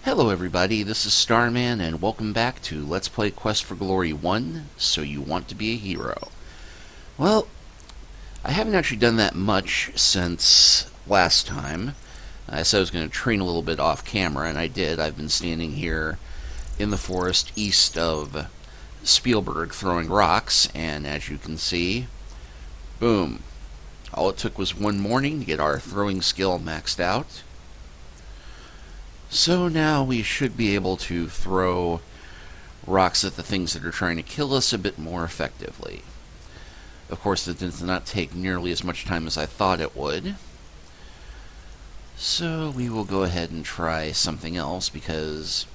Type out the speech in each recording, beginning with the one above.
Hello everybody, this is Starman, and welcome back to Let's Play Quest for Glory 1, So You Want to Be a Hero. Well, I haven't actually done that much since last time. I said I was going to train a little bit off camera, and I did. I've been standing here in the forest east of Spielberg throwing rocks, and as you can see, boom. All it took was one morning to get our throwing skill maxed out. So now we should be able to throw rocks at the things that are trying to kill us a bit more effectively. Of course, it did not take nearly as much time as I thought it would. So we will go ahead and try something else because,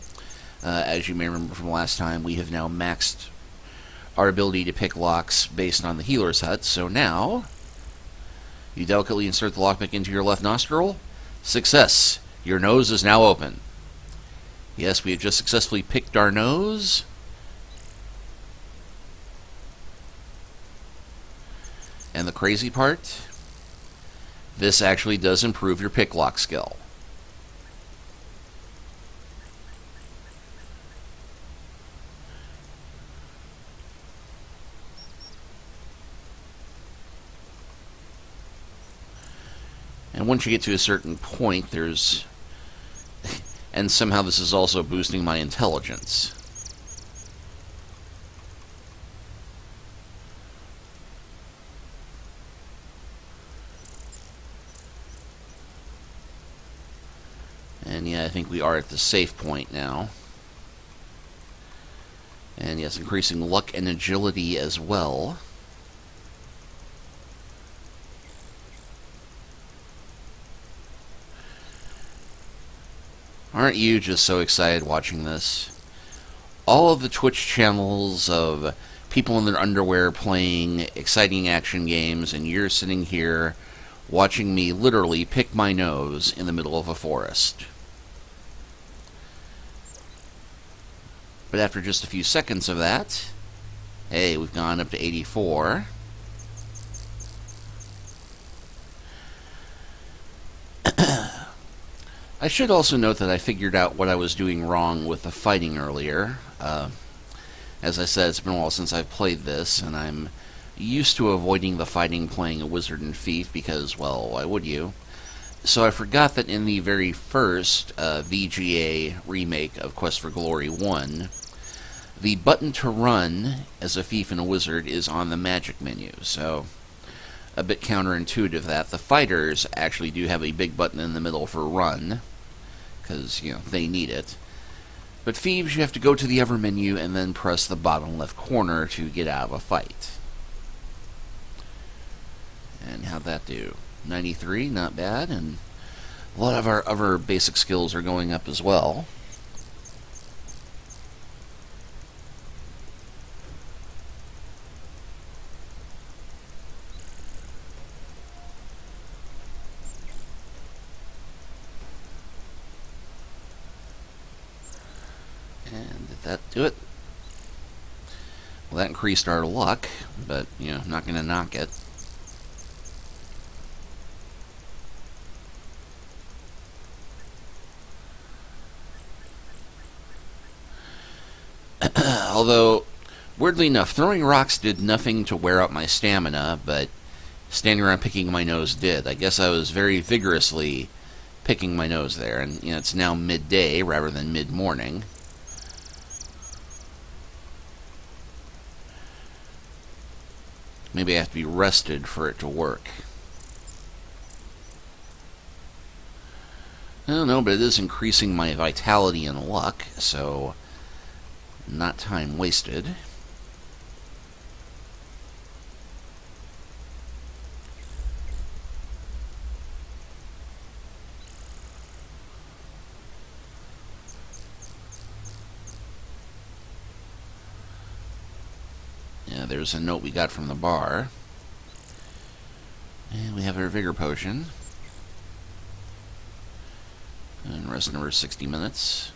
as you may remember from last time, we have now maxed our ability to pick locks based on the healer's hut. So now, you delicately insert the lockpick into your left nostril. Success! Your nose is now open. Yes, we have just successfully picked our nose. And the crazy part, this actually does improve your pick lock skill. And once you get to a certain point, there's... and somehow this is also boosting my intelligence. And yeah, I think we are at the safe point now. And yes, increasing luck and agility as well. Aren't you just so excited watching this? All of the Twitch channels of people in their underwear playing exciting action games, and you're sitting here watching me literally pick my nose in the middle of a forest. But after just a few seconds of that, hey, we've gone up to 84. I should also note that I figured out what I was doing wrong with the fighting earlier. As I said, it's been a while since I've played this, and I'm used to avoiding the fighting playing a wizard and thief because, well, why would you? So I forgot that in the very first VGA remake of Quest for Glory 1, the button to run as a thief and a wizard is on the magic menu, so a bit counterintuitive that. The fighters actually do have a big button in the middle for run, because, you know, they need it. But thieves, you have to go to the other menu and then press the bottom left corner to get out of a fight. And how'd that do? 93, not bad, and a lot of our other basic skills are going up as well. And did that do it? Well, that increased our luck, but, you know, not going to knock it. Although, weirdly enough, throwing rocks did nothing to wear out my stamina, but standing around picking my nose did. I guess I was very vigorously picking my nose there, and, you know, it's now midday rather than mid-morning. Maybe I have to be rested for it to work. I don't know, but it is increasing my vitality and luck, so not time wasted. Yeah, there's a note we got from the bar. And we have our vigor potion. And rest another 60 minutes.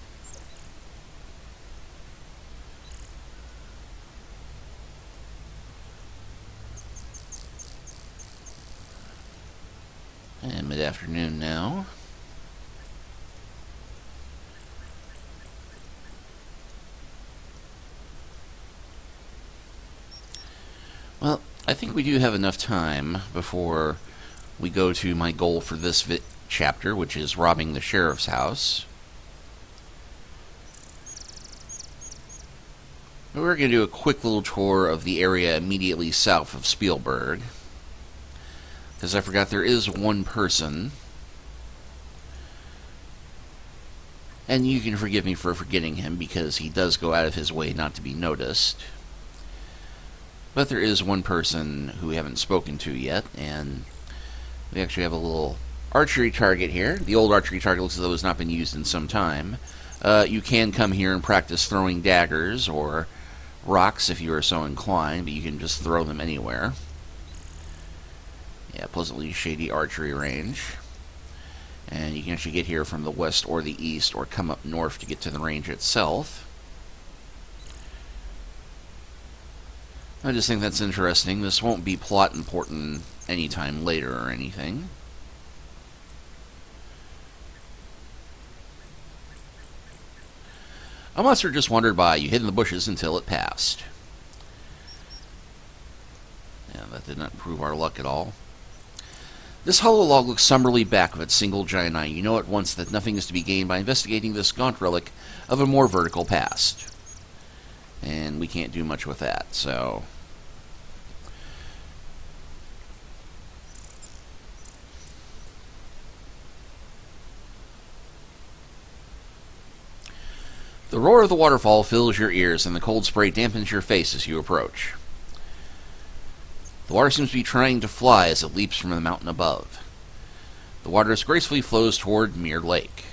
And mid-afternoon now. I think we do have enough time before we go to my goal for this chapter, which is robbing the sheriff's house. We're going to do a quick little tour of the area immediately south of Spielberg, because I forgot there is one person, and you can forgive me for forgetting him because he does go out of his way not to be noticed. But there is one person who we haven't spoken to yet, and we actually have a little archery target here. The old archery target looks as though it's not been used in some time. You can come here and practice throwing daggers or rocks if you are so inclined, but you can just throw them anywhere. Yeah, pleasantly shady archery range. And you can actually get here from the west or the east, or come up north to get to the range itself. I just think that's interesting. This won't be plot important anytime later or anything. A monster just wandered by. You hid in the bushes until it passed. Yeah, that did not improve our luck at all. This hollow log looks somberly back of its single giant eye. You know at once that nothing is to be gained by investigating this gaunt relic of a more vertical past. And we can't do much with that, so... The roar of the waterfall fills your ears, and the cold spray dampens your face as you approach. The water seems to be trying to fly as it leaps from the mountain above. The water gracefully flows toward Mere Lake.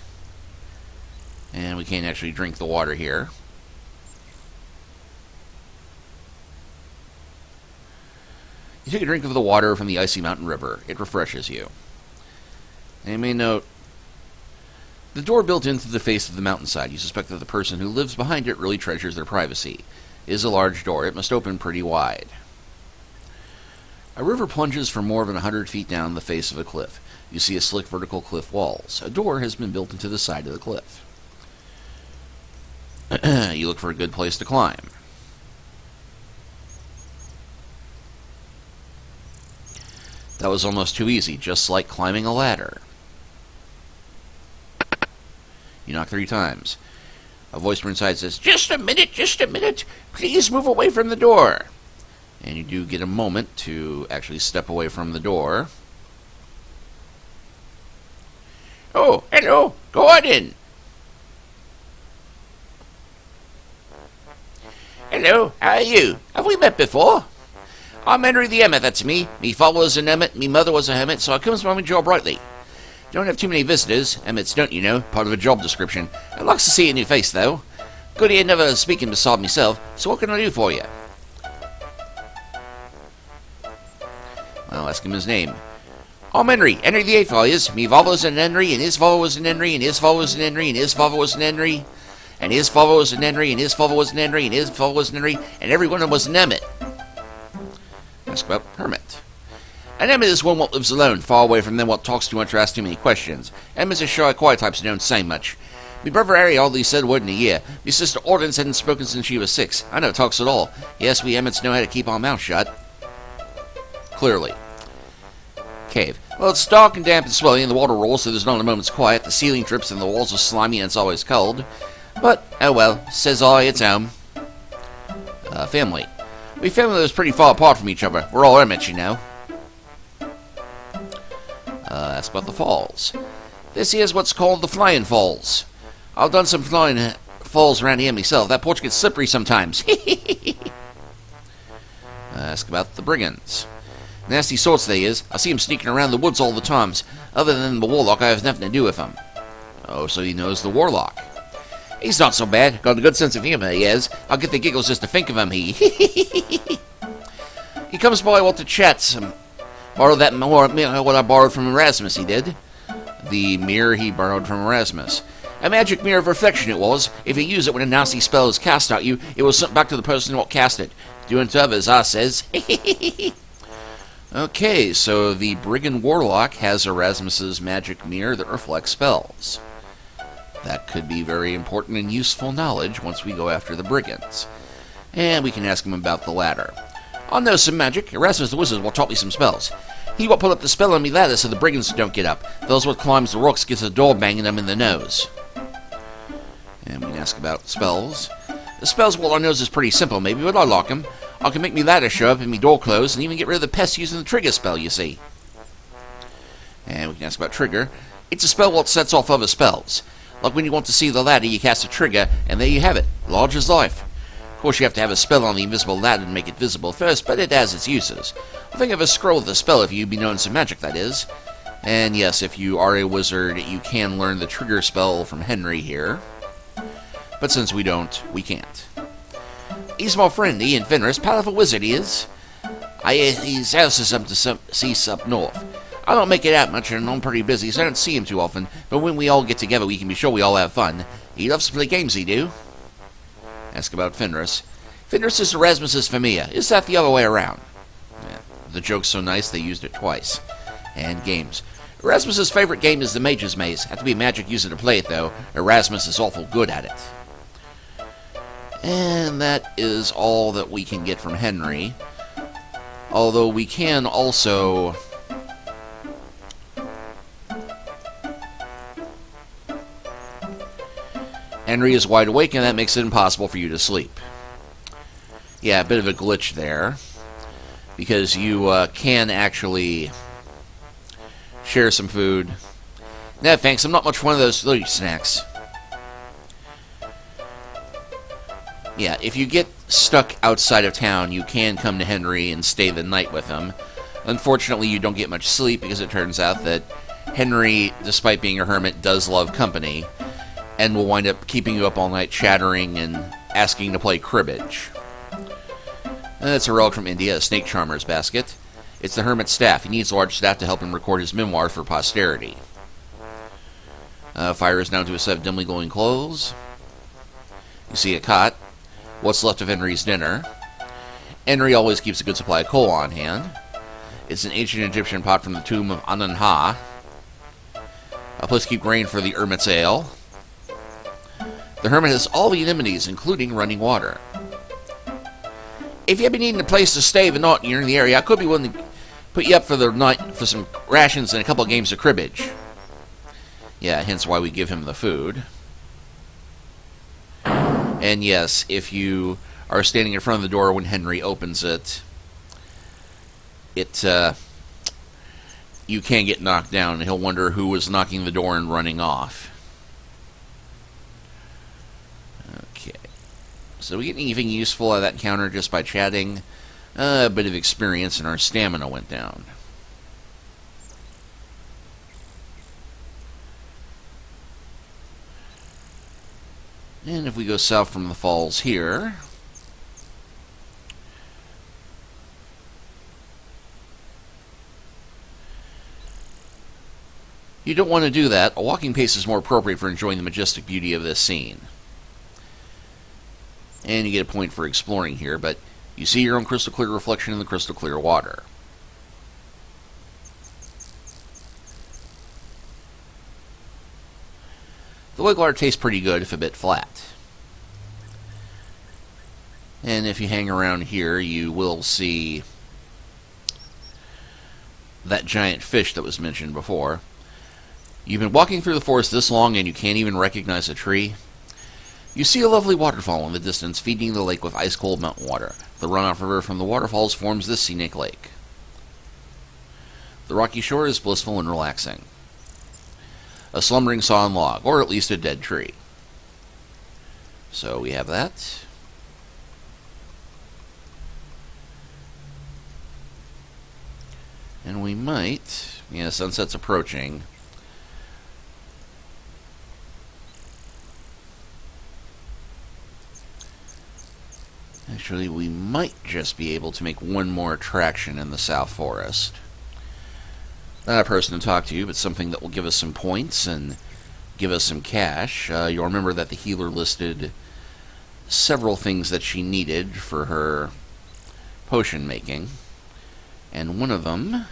And we can't actually drink the water here. You take a drink of the water from the icy mountain river. It refreshes you. And you may note, the door built into the face of the mountainside. You suspect that the person who lives behind it really treasures their privacy. It is a large door. It must open pretty wide. A river plunges for more than 100 feet down the face of a cliff. You see a slick vertical cliff walls. A door has been built into the side of the cliff. You look for a good place to climb. That was almost too easy, just like climbing a ladder. You knock 3 times. A voice from inside says, just a minute, please move away from the door. And you do get a moment to actually step away from the door. Oh, hello, go on in. Hello, how are you? Have we met before? I'm Enry The Ermit, that's me. Me father was an hermit, me mother was a hermit, so I comes from my job rightly. Don't have too many visitors, hermits don't, you know, part of a job description. I likes to see a new face, though. Good here never speaking beside myself, so what can I do for you? I'll ask him his name. I'm Enry the Eighth I is. Me father was an Enry, and his father was an Enry, and his father was an Enry, and his father was an Enry, and his father was an Enry, and his father was an Enry, and his father was an Enry, and every one of them was an hermit. Ask about hermit. An hermit is one what lives alone, far away from them what talks too much or asks too many questions. Hermits are shy, quiet types who don't say much. Me brother Harry hardly said a word in a year. Me sister Ordance hadn't spoken since she was 6. I never talks at all. Yes, we hermits know how to keep our mouths shut. Clearly. Cave. Well, it's dark and damp and swelly, and the water rolls, so there's not a moment's quiet. The ceiling drips, and the walls are slimy, and it's always cold. But, oh well, says I, it's home. Family. We family lives pretty far apart from each other. We're all hermits, you know. Ask about the falls. This here's what's called the Flying Falls. I've done some flying falls around here myself. That porch gets slippery sometimes. Ask about the brigands. Nasty sorts they is. I see 'em sneaking around the woods all the times. Other than the warlock, I have nothing to do with 'em. Oh, so he knows the warlock. He's not so bad. Got a good sense of humor, he has. I'll get the giggles just to think of him, he. He comes by what to chat some. Borrowed that mirror, what I borrowed from Erasmus, he did. The mirror he borrowed from Erasmus. A magic mirror of reflection it was. If you use it when a nasty spell is cast at you, it will send back to the person what cast it. Do unto others, I says. Okay, so the Brigand Warlock has Erasmus's magic mirror that reflects spells. That could be very important and useful knowledge once we go after the Brigands. And we can ask him about the latter. I know some magic. Erasmus the wizard will taught me some spells. He will put up the spell on me ladder so the brigands don't get up. Those what climbs the rocks gets the door banging them in the nose. And we can ask about spells. The spells, well, I knows is pretty simple, maybe, but I like 'em. I can make me ladder show up and me door close, and even get rid of the pests using the trigger spell, you see. And we can ask about trigger. It's a spell what sets off other spells. Like when you want to see the ladder, you cast a trigger, and there you have it, large as life. Of course, you have to have a spell on the invisible ladder to make it visible first, but it has its uses. Think of a scroll with a spell if you be knowing some magic, that is. And yes, if you are a wizard, you can learn the trigger spell from Enry here. But since we don't, we can't. He's my friend, Ian Fenris, powerful wizard he is. His house is up to seas up north. I don't make it out much, and I'm pretty busy, so I don't see him too often. But when we all get together, we can be sure we all have fun. He loves to play games, he do. Ask about Fenris. Fenris is Erasmus's familiar. Is that the other way around? Yeah, the joke's so nice they used it twice. And games. Erasmus's favorite game is the Mage's Maze. Have to be a magic user to play it, though. Erasmus is awful good at it. And that is all that we can get from Enry. Although we can also... Enry is wide awake, and that makes it impossible for you to sleep. Yeah, a bit of a glitch there. Because you can actually share some food. No, thanks, I'm not much one of those little snacks. Yeah, if you get stuck outside of town, you can come to Enry and stay the night with him. Unfortunately, you don't get much sleep because it turns out that Enry, despite being a hermit, does love company. And will wind up keeping you up all night chattering and asking to play cribbage. And that's a relic from India, a snake charmer's basket. It's the hermit's staff. He needs a large staff to help him record his memoir for posterity. Fire is down to a set of dimly glowing clothes. You see a cot. What's left of Enry's dinner. Enry always keeps a good supply of coal on hand. It's an ancient Egyptian pot from the tomb of Ananha. A place to keep grain for the Ermit's ale. The hermit has all the amenities, including running water. If you have been needing a place to stay the night you're in the area, I could be willing to put you up for the night for some rations and a couple of games of cribbage. Yeah, hence why we give him the food. And yes, if you are standing in front of the door when Enry opens it, you can get knocked down, and he'll wonder who was knocking the door and running off. Okay. So we get anything useful out of that encounter just by chatting? A bit of experience, and our stamina went down. And if we go south from the falls here, you don't want to do that. A walking pace is more appropriate for enjoying the majestic beauty of this scene. And you get a point for exploring here, but you see your own crystal clear reflection in the crystal clear water. The lake water tastes pretty good, if a bit flat. And if you hang around here, you will see that giant fish that was mentioned before. You've been walking through the forest this long and you can't even recognize a tree. You see a lovely waterfall in the distance, feeding the lake with ice-cold mountain water. The runoff river from the waterfalls forms this scenic lake. The rocky shore is blissful and relaxing. A slumbering sawn log, or at least a dead tree. So we have that. And we might, sunset's approaching. Actually, we might just be able to make one more attraction in the South Forest. Not a person to talk to, but something that will give us some points and give us some cash. You'll remember that the healer listed several things that she needed for her potion making. And one of them,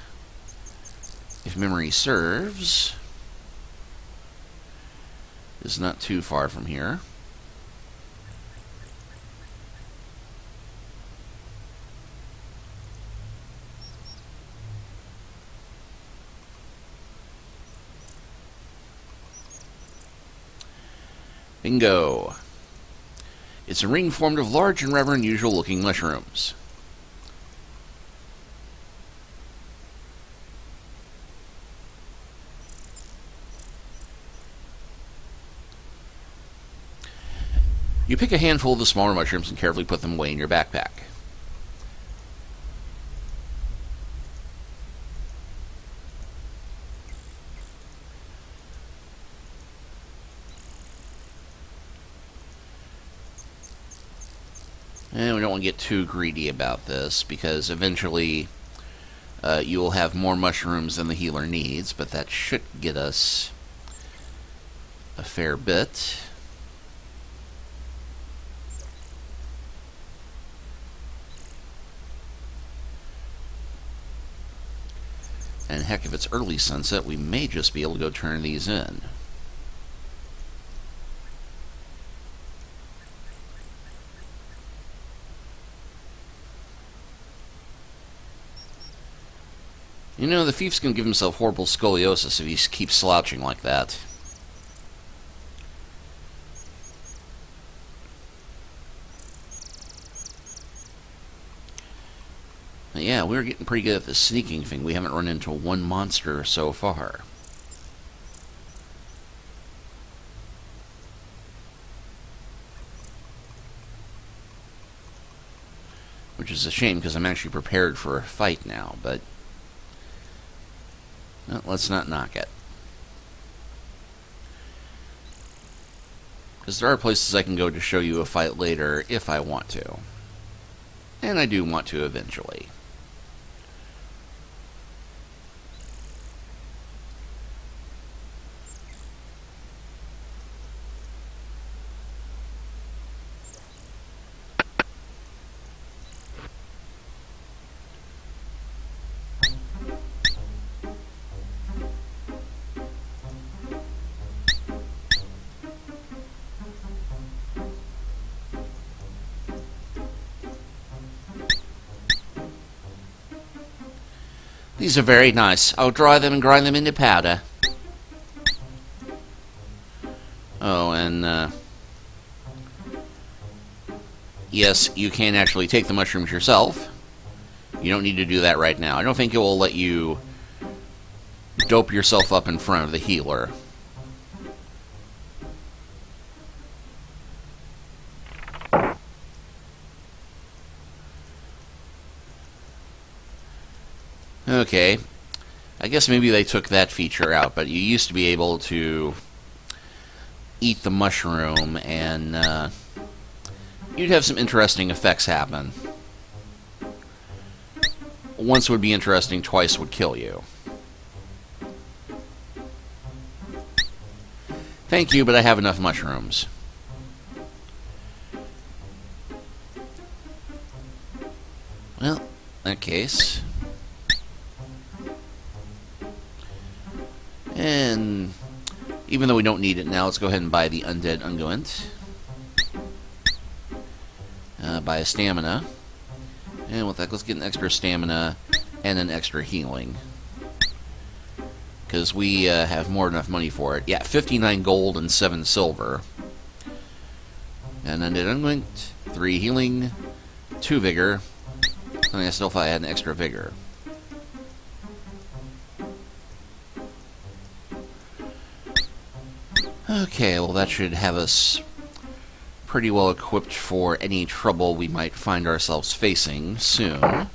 if memory serves, is not too far from here. Bingo! It's a ring formed of large and rather unusual-looking mushrooms. You pick a handful of the smaller mushrooms and carefully put them away in your backpack. And we don't want to get too greedy about this, because eventually you will have more mushrooms than the healer needs, but that should get us a fair bit. And heck, if it's early sunset, we may just be able to go turn these in. You know, the thief's going to give himself horrible scoliosis if he keeps slouching like that. But yeah, we're getting pretty good at the sneaking thing. We haven't run into one monster so far. Which is a shame, because I'm actually prepared for a fight now, but well, let's not knock it. Because there are places I can go to show you a fight later if I want to. And I do want to eventually. These are very nice. I'll dry them and grind them into powder. Oh, and, yes, you can actually take the mushrooms yourself. You don't need to do that right now. I don't think it will let you dope yourself up in front of the healer. Okay, I guess maybe they took that feature out, but you used to be able to eat the mushroom and you'd have some interesting effects happen. Once would be interesting, twice would kill you. Thank you, but I have enough mushrooms. Well, in that case... And even though we don't need it now, let's go ahead and buy the Undead Unguent. Buy a stamina. And with that, let's get an extra stamina and an extra healing. Because we have more than enough money for it. Yeah, 59 gold and 7 silver. And Undead Unguent, 3 healing, 2 vigor. And I still thought I had an extra vigor. Okay, well that should have us pretty well equipped for any trouble we might find ourselves facing soon.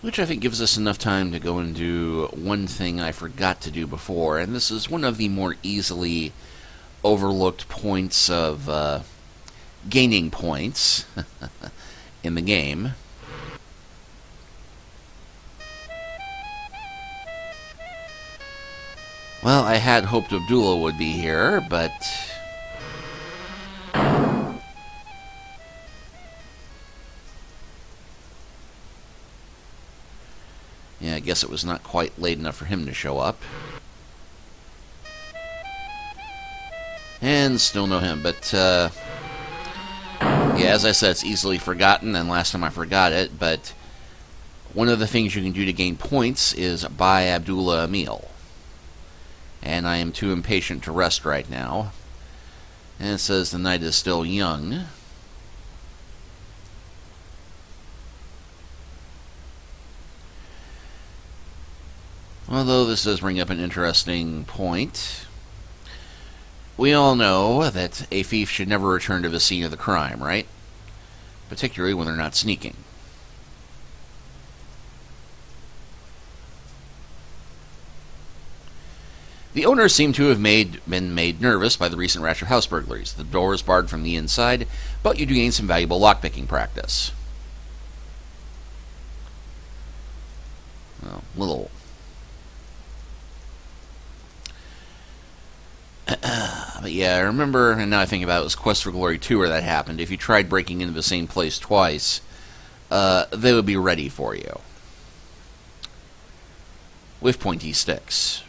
Which I think gives us enough time to go and do one thing I forgot to do before, and this is one of the more easily overlooked points of gaining points in the game. Well, I had hoped Abdullah would be here, but... yeah, I guess it was not quite late enough for him to show up. And still no him, but yeah, as I said, it's easily forgotten, and last time I forgot it, but one of the things you can do to gain points is buy Abdullah a meal. And I am too impatient to rest right now. And it says the night is still young. Although this does bring up an interesting point. We all know that a thief should never return to the scene of the crime, right? Particularly when they're not sneaking. The owners seem to have been made nervous by the recent rash of house burglaries. The door is barred from the inside, but you do gain some valuable lockpicking practice. Well, little. But yeah, I remember, and now I think about it, was Quest for Glory 2 where that happened. If you tried breaking into the same place twice, they would be ready for you. With pointy sticks.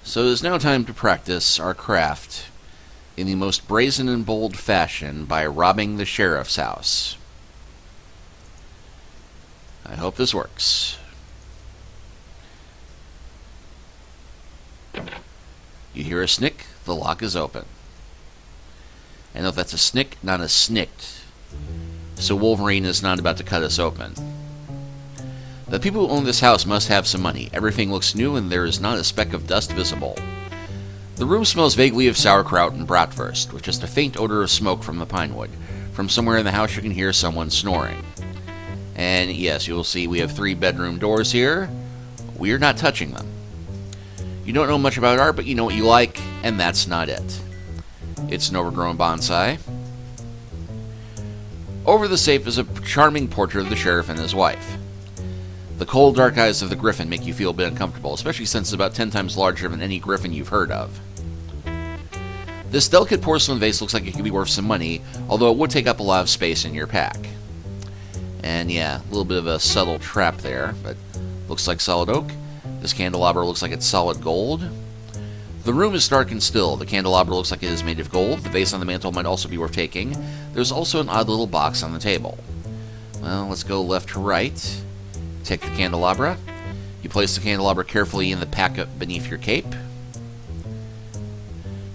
So it is now time to practice our craft in the most brazen and bold fashion by robbing the sheriff's house. I hope this works. You hear a snick, the lock is open. I know that's a snick, not a snicked. So Wolverine is not about to cut us open. The people who own this house must have some money. Everything looks new and there is not a speck of dust visible. The room smells vaguely of sauerkraut and bratwurst, with just a faint odor of smoke from the pine wood. From somewhere in the house you can hear someone snoring. And yes, you'll see we have 3 bedroom doors here. We're not touching them. You don't know much about art, but you know what you like, and that's not it. It's an overgrown bonsai. Over the safe is a charming portrait of the sheriff and his wife. The cold, dark eyes of the griffin make you feel a bit uncomfortable, especially since it's about 10 times larger than any griffin you've heard of. This delicate porcelain vase looks like it could be worth some money, although it would take up a lot of space in your pack. And yeah, a little bit of a subtle trap there, but looks like solid oak. This candelabra looks like it's solid gold. The room is dark and still. The candelabra looks like it is made of gold. The vase on the mantel might also be worth taking. There's also an odd little box on the table. Well, let's go left to right. Take the candelabra. You place the candelabra carefully in the pack beneath your cape.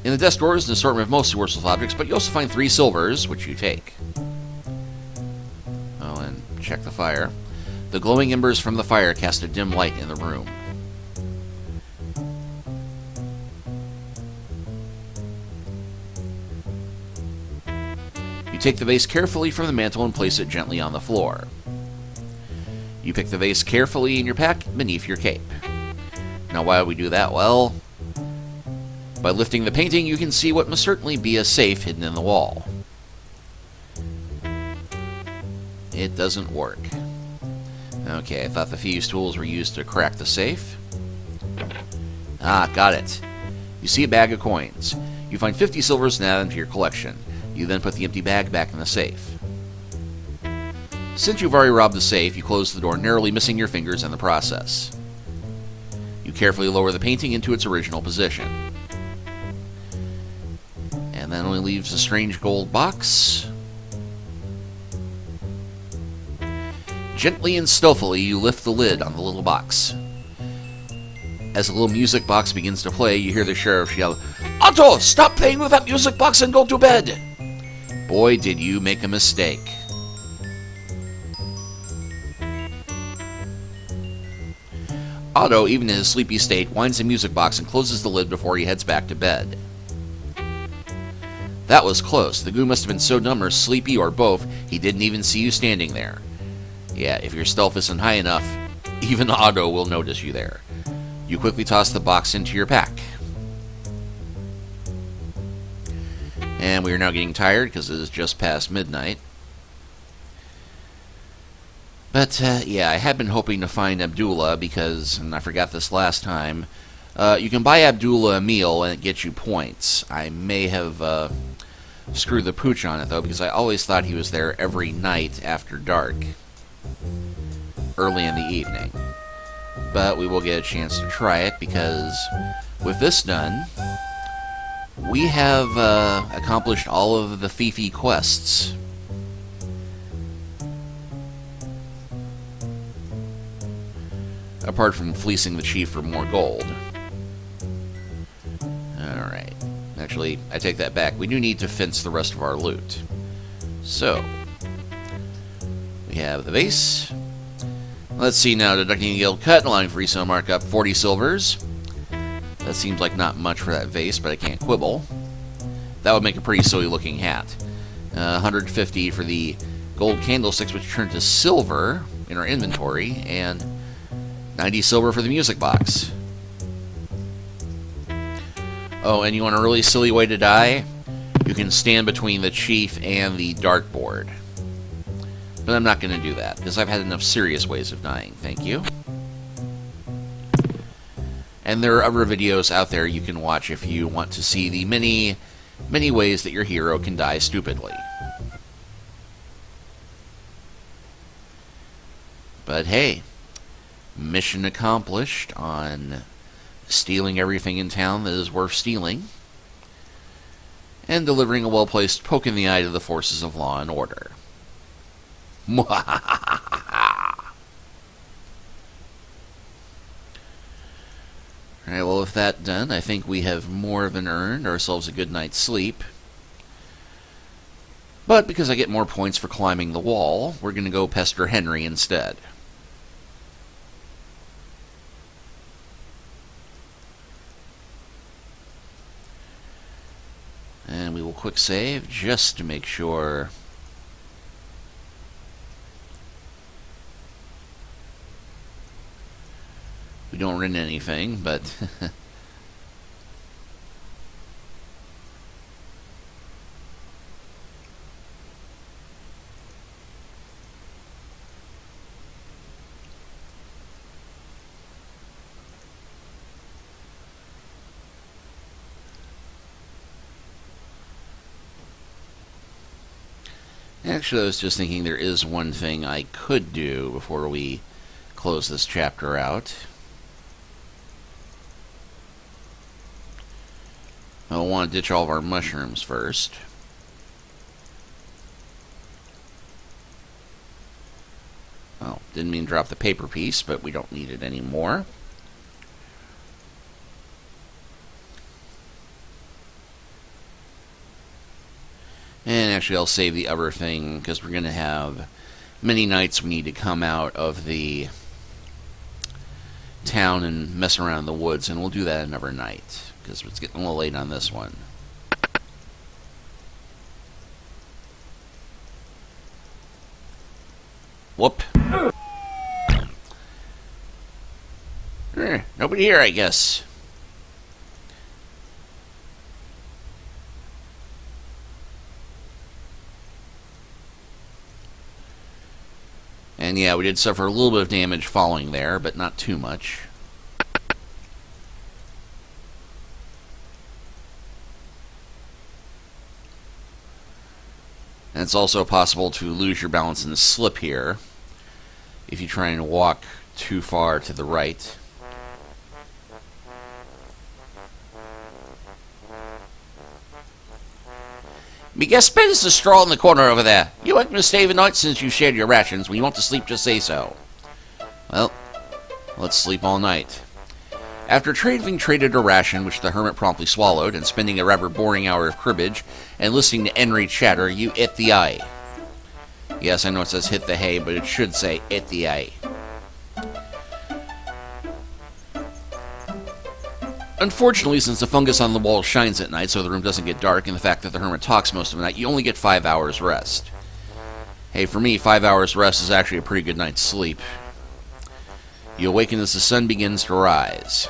In the desk drawer is an assortment of mostly worthless objects, but you also find 3 silvers, which you take. Oh, and check the fire. The glowing embers from the fire cast a dim light in the room. You take the vase carefully from the mantel and place it gently on the floor. You pick the vase carefully in your pack beneath your cape. Now why would we do that? Well, by lifting the painting you can see what must certainly be a safe hidden in the wall. It doesn't work. Okay, I thought the thieves' tools were used to crack the safe. Ah, got it. You see a bag of coins. You find 50 silvers and add them to your collection. You then put the empty bag back in the safe. Since you've already robbed the safe, you close the door, narrowly missing your fingers in the process. You carefully lower the painting into its original position. And that only leaves a strange gold box. Gently and stealthily, you lift the lid on the little box. As the little music box begins to play, you hear the sheriff yell, "Otto, stop playing with that music box and go to bed!" Boy, did you make a mistake. Otto, even in his sleepy state, winds the music box and closes the lid before he heads back to bed. That was close. The goo must have been so dumb or sleepy or both, he didn't even see you standing there. Yeah, if your stealth isn't high enough, even Otto will notice you there. You quickly toss the box into your pack. And we are now getting tired because it is just past midnight. But, yeah, I had been hoping to find Abdullah because, and I forgot this last time, you can buy Abdullah a meal and it gets you points. I may have screw the pooch on it, though, because I always thought he was there every night after dark, early in the evening. But we will get a chance to try it, because with this done, we have accomplished all of the Fifi quests. Apart from fleecing the chief for more gold. Alright. Actually, I take that back. We do need to fence the rest of our loot. So, we have the vase. Let's see now, deducting the guild cut, allowing for resale markup 40 silvers. That seems like not much for that vase, but I can't quibble. That would make a pretty silly looking hat. 150 for the gold candlesticks, which turn to silver in our inventory, and 90 silver for the music box. Oh, and you want a really silly way to die? You can stand between the chief and the dartboard. But I'm not going to do that, because I've had enough serious ways of dying. Thank you. And there are other videos out there you can watch if you want to see the many, many ways that your hero can die stupidly. But hey, mission accomplished on stealing everything in town that is worth stealing, and delivering a well-placed poke in the eye to the forces of law and order. Alright, well, with that done, I think we have more than earned ourselves a good night's sleep. But because I get more points for climbing the wall, we're going to go pester Henry instead. And we will quick save just to make sure we don't run anything, but actually, I was just thinking there is one thing I could do before we close this chapter out. I'll want to ditch all of our mushrooms first. Oh, didn't mean to drop the paper piece, but we don't need it anymore. And actually, I'll save the other thing, because we're going to have many nights we need to come out of the town and mess around in the woods, and we'll do that another night, because it's getting a little late on this one. Whoop. Nobody here, I guess. And yeah, we did suffer a little bit of damage falling there, but not too much. And it's also possible to lose your balance and slip here if you try and walk too far to the right. Me guess spend is the straw in the corner over there. You ain't gonna stay the night since you shared your rations. When you want to sleep, just say so. Well, let's sleep all night. After having traded a ration, which the hermit promptly swallowed, and spending a rather boring hour of cribbage, and listening to Enry chatter, you hit the eye. Yes, I know it says hit the hay, but it should say hit the eye. Unfortunately, since the fungus on the wall shines at night so the room doesn't get dark, and the fact that the hermit talks most of the night, you only get 5 hours rest. Hey, for me, 5 hours rest is actually a pretty good night's sleep. You awaken as the sun begins to rise.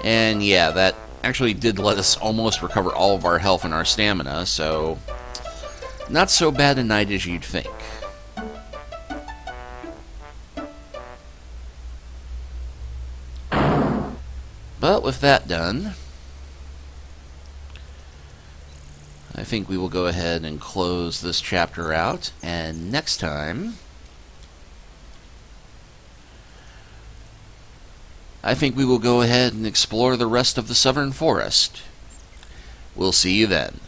And yeah, that actually did let us almost recover all of our health and our stamina, so not so bad a night as you'd think. But with that done, I think we will go ahead and close this chapter out, and next time I think we will go ahead and explore the rest of the Southern Forest. We'll see you then.